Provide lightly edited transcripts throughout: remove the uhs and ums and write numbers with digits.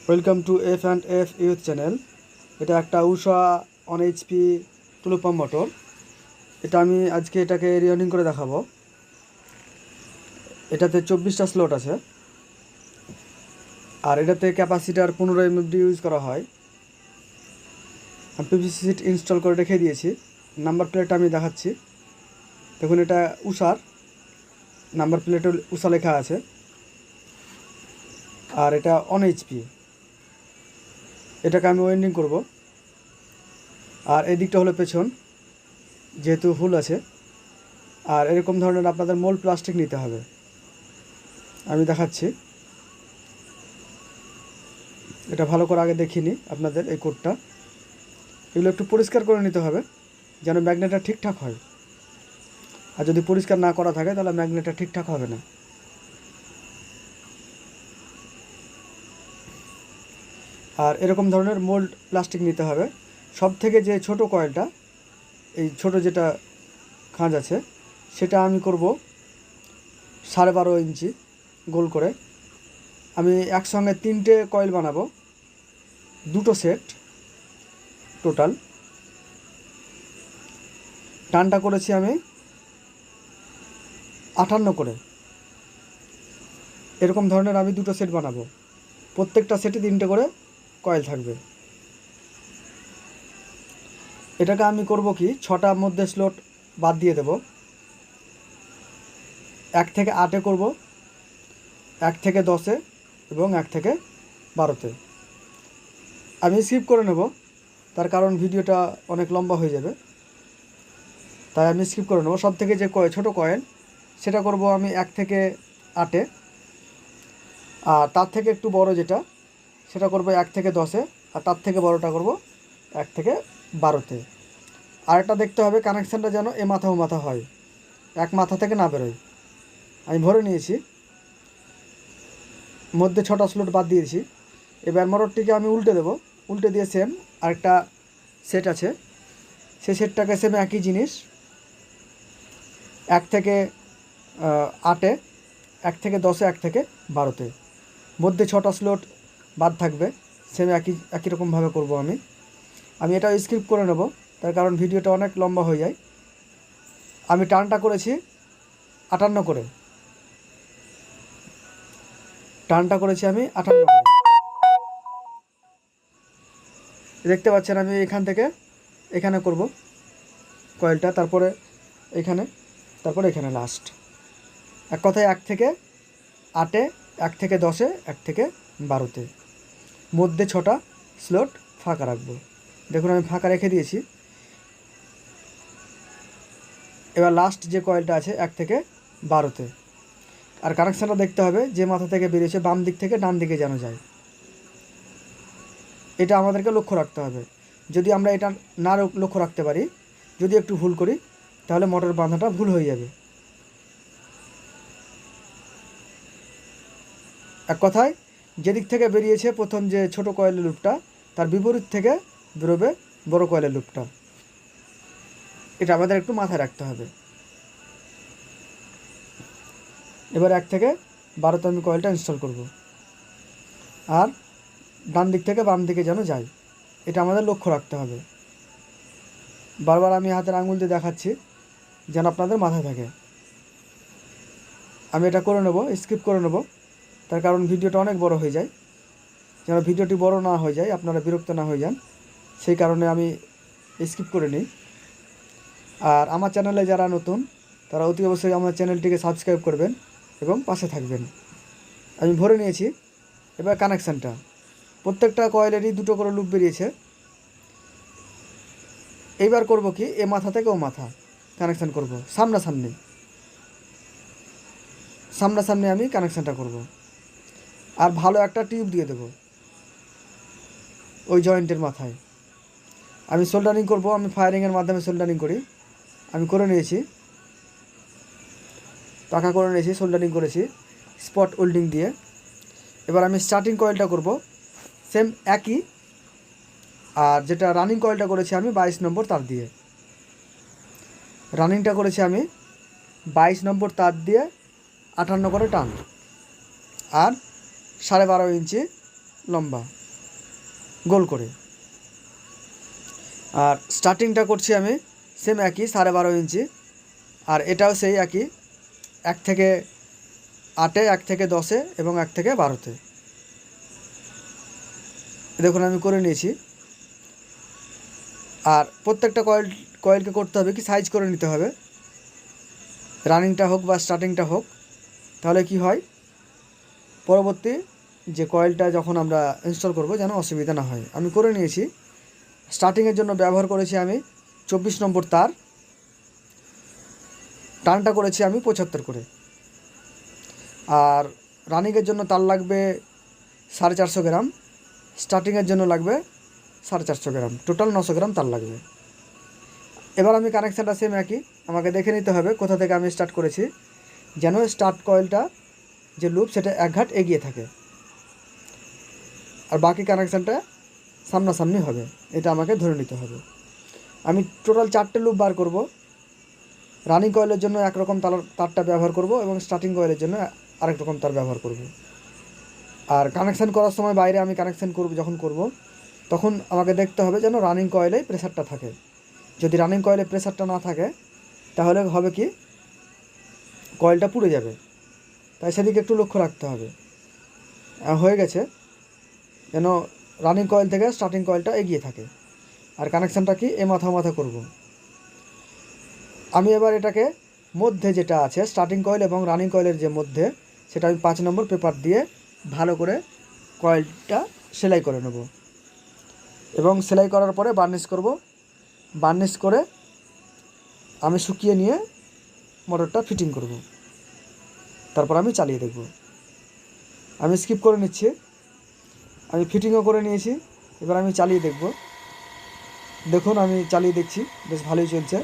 Welcome to F and F youth channel. এটা একটা উষা 1 HP টুলু pump motor. এটা আমি আজকে এটাকে রিওয়ার্ডিং করে দেখাবো। এটাতে 24টা স্লট আছে, আর এটাতে ক্যাপাসিটার 15 mAh ইউজ করা হয়। আমি পিভিসি সিট ইনস্টল করে রেখে দিয়েছি। নাম্বার প্লেটটা আমি দেখাচ্ছি। দেখুন, এটা উষার নাম্বার প্লেটে উষা লেখা আছে, আর এটা 1 HP। এটাকে আমি ওয়েল্ডিং করব। আর এই দিকটা হলো পেছন, যেহেতু হুল আছে। আর এরকম ধরনের আপনাদের মোল্ড প্লাস্টিক নিতে হবে। আমি দেখাচ্ছি। এটা ভালো করে আগে দেখিনি আপনাদের এই কোডটা। এগুলো একটু পরিষ্কার করে নিতে হবে যেন ম্যাগনেটটা ঠিকঠাক হয়। আর যদি পরিষ্কার না করা থাকে তাহলে ম্যাগনেটটা ঠিকঠাক হবে না। আর এরকম ধরনের মোল্ড প্লাস্টিক নিতে হবে। সব থেকে যে ছোট কয়েলটা, এই ছোট যেটা খাঁজ আছে, সেটা আমি করব 12.5 ইঞ্চি গোল করে। আমি একসঙ্গে 3টে কয়েল বানাবো, 2টো সেট টোটাল। টানটা করেছি আমি 58 করে। এরকম ধরনের আমি 2টো সেট বানাবো। প্রত্যেকটা সেটে 3টে করে কয়েল থাকবে। এটাকে আমি করব কি, 6টার মধ্যে স্লট বাদ দিয়ে দেব। 1 থেকে 8-এ করব, 1 থেকে 10-এ এবং 1 থেকে 12-তে। আমি স্কিপ করে নেব, তার কারণ ভিডিওটা অনেক লম্বা হয়ে যাবে, তাই আমি স্কিপ করে নেব। সব থেকে যে ছোটো কয়েল, সেটা করব আমি 1 থেকে 8-এ। আর তার থেকে একটু বড় যেটা, সেটা করব 1 থেকে 10-এ। আর তার থেকে বড়টা করব 1 থেকে 12-তে। আর এটা দেখতে হবে কানেকশানটা যেন এ মাথা ও মাথা হয়, এক মাথা থেকে না বেরোয়। আমি ভরে নিয়েছি, মধ্যে 6টা স্লট বাদ দিয়েছি। এবার মোটরটিকে আমি উল্টে দেব। উল্টে দিয়ে সেম আরেকটা সেট আছে, সেই সেটটাকে সেম একই জিনিস 1 থেকে 8-এ, 1 থেকে 10-এ, 1 থেকে 12-তে। মধ্যে 6টা স্লট বাদ থাকবে। সেম একই রকমভাবে করব আমি এটা স্কিপ করে নেব, তার কারণ ভিডিওটা অনেক লম্বা হয়ে যায়। আমি টানটা করেছি 58 করে। টানটা করেছি আমি 58 করে। দেখতে পাচ্ছেন আমি এখান থেকে এখানে করব কয়েলটা, তারপরে এখানে, তারপরে এখানে লাস্ট। এক কথায় 1 থেকে 8-এ, 1 থেকে 10-এ, 1 থেকে 12-তে। মধ্যে 6টা স্লট ফাঁকা রাখবো। দেখুন আমি ফাঁকা রেখে দিয়েছি। এবার লাস্ট যে কয়েলটা আছে 1 থেকে 12-তে। আর কানেকশানটা দেখতে হবে যে মাথা থেকে বেরিয়েছে বাম দিক থেকে ডান দিকে যেন যায়, এটা আমাদেরকে লক্ষ্য রাখতে হবে। যদি আমরা এটা না লক্ষ্য রাখতে পারি, যদি একটু ভুল করি, তাহলে মোটর বাঁধাটা ভুল হয়ে যাবে। এক কথায় যেদিক থেকে বেরিয়েছে প্রথম যে ছোট কয়েলের লুপটা, তার বিপরীত থেকে বেরোবে বড় কয়েলের লুপটা। এটা আমাদের একটু মাথায় রাখতে হবে। এবার 1 থেকে 12-তে আমি কয়েলটা ইনস্টল করব। আর ডান দিক থেকে বাম দিকে যেন যায়, এটা আমাদের লক্ষ্য রাখতে হবে। বারবার আমি হাতের আঙুল দিয়ে দেখাচ্ছি যেন আপনাদের মাথায় থাকে। আমি এটা করে নেব, স্কিপ করে নেব, তার কারণ ভিডিওটা অনেক বড় হয়ে যায়। যেন ভিডিওটি বড় না হয়ে যায়, আপনারা বিরক্ত না হয়ে যান, সেই কারণে আমি স্কিপ করে নিই। আর আমার চ্যানেলে যারা নতুন, তারা অতি অবশ্যই আমার চ্যানেলটিকে সাবস্ক্রাইব করবেন এবং পাশে থাকবেন। আমি ভরে নিয়েছি। এবার কানেকশানটা, প্রত্যেকটা কয়েলেরই 2টো করে লুপ বেরিয়েছে। এইবার করব কি, এ মাথা থেকে ও মাথা কানেকশান করব, সামনাসামনি আমি কানেকশানটা করব। আর ভালো একটা টিউব দিয়ে দেব ওই জয়েন্টের মাথায়। আমি সোল্ডারিং করব, আমি ফায়ারিংয়ের মাধ্যমে সোল্ডারিং করি। আমি করে নিয়েছি, পাকা করে নিয়েছি, সোল্ডারিং করেছি স্পট ওয়েল্ডিং দিয়ে। এবার আমি স্টার্টিং কয়েলটা করব সেম একই। আর যেটা রানিং কয়েলটা করেছি আমি 22 নম্বর তার দিয়ে, রানিংটা করেছি আমি 22 নম্বর তার দিয়ে 58 করে টান। আর 12.5 ইঞ্চি লম্বা গোল করে। আর স্টার্টিংটা করছি আমি সেম একই 12.5 ইঞ্চি, আর এটাও সেই একই 1 থেকে 8-এ, 1 থেকে 10-এ এবং 1 থেকে 12-তে। দেখুন আমি করে নিয়েছি। আর প্রত্যেকটা কয়েলকে করতে হবে কি সাইজ করে নিতে হবে, রানিংটা হোক বা স্টার্টিংটা হোক, তাহলে কি হয় পরবর্তী যে কয়েলটা যখন আমরা ইনস্টল করব যেন অসুবিধা না হয়। আমি করে নিয়েছি। স্টার্টিংয়ের জন্য ব্যবহার করেছি আমি 24 নম্বর তার, টানটা করেছি আমি 75 করে। আর রানিংয়ের জন্য তার লাগবে 450 গ্রাম, স্টার্টিংয়ের জন্য লাগবে 450 গ্রাম, টোটাল 900 গ্রাম তার লাগবে। এবার আমি কানেকশানটা সেম একই, আমাকে দেখে নিতে হবে কোথা থেকে আমি স্টার্ট করেছি, যেন স্টার্ট কয়েলটা যে লুপ সেটা এক ঘাট এগিয়ে থাকে, আর বাকি কানেকশানটা সামনাসামনি হবে, এটা আমাকে ধরে নিতে হবে। আমি টোটাল 4টে লুপ বার করব। রানিং কয়েলের জন্য একরকম তারটা ব্যবহার করব এবং স্টার্টিং কয়েলের জন্য আরেক রকম তার ব্যবহার করব। আর কানেকশান করার সময় বাইরে আমি কানেকশান যখন করব তখন আমাকে দেখতে হবে যেন রানিং কয়েলে প্রেসারটা থাকে। যদি রানিং কয়েলে প্রেসারটা না থাকে তাহলে হবে কি কয়েলটা পুড়ে যাবে, তাই সেদিকে একটু লক্ষ্য রাখতে হবে। হয়ে গেছে, যেন রানিং কয়েল থেকে স্টার্টিং কয়েলটা এগিয়ে থাকে। আর কানেকশানটা কি এ মাথা করব। আমি এবার এটাকে মধ্যে যেটা আছে স্টার্টিং কয়েল এবং রানিং কয়েলের যে মধ্যে, সেটা আমি 5 নম্বর পেপার দিয়ে ভালো করে কয়েলটা সেলাই করে নেব এবং সেলাই করার পরে বার্নিশ করব। বার্নিশ করে আমি শুকিয়ে নিয়ে মোটরটা ফিটিং করব, তারপর আমি চালিয়ে দেখব। আমি স্কিপ করে নিচ্ছি, আমি ফিটিংও করে নিয়েছি, এবার আমি চালিয়ে দেখব। দেখুন আমি চালিয়ে দেখছি, বেশ ভালোই চলছে।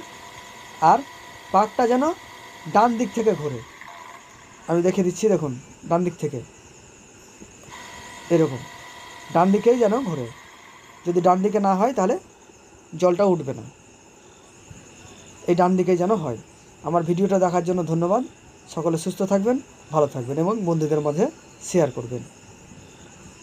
আর পাকটা যেন ডান দিক থেকে ঘোরে, আমি দেখে দিচ্ছি। দেখুন ডান দিক থেকে এরকম ডান দিকেই যেন ঘোরে। যদি ডান দিকে না হয় তাহলে জলটা উঠবে না, এই ডান দিকেই যেন হয়। আমার ভিডিওটা দেখার জন্য ধন্যবাদ। সকলে সুস্থ থাকবেন, ভালো থাকবেন এবং বন্ধুদের মাঝে শেয়ার করবেন।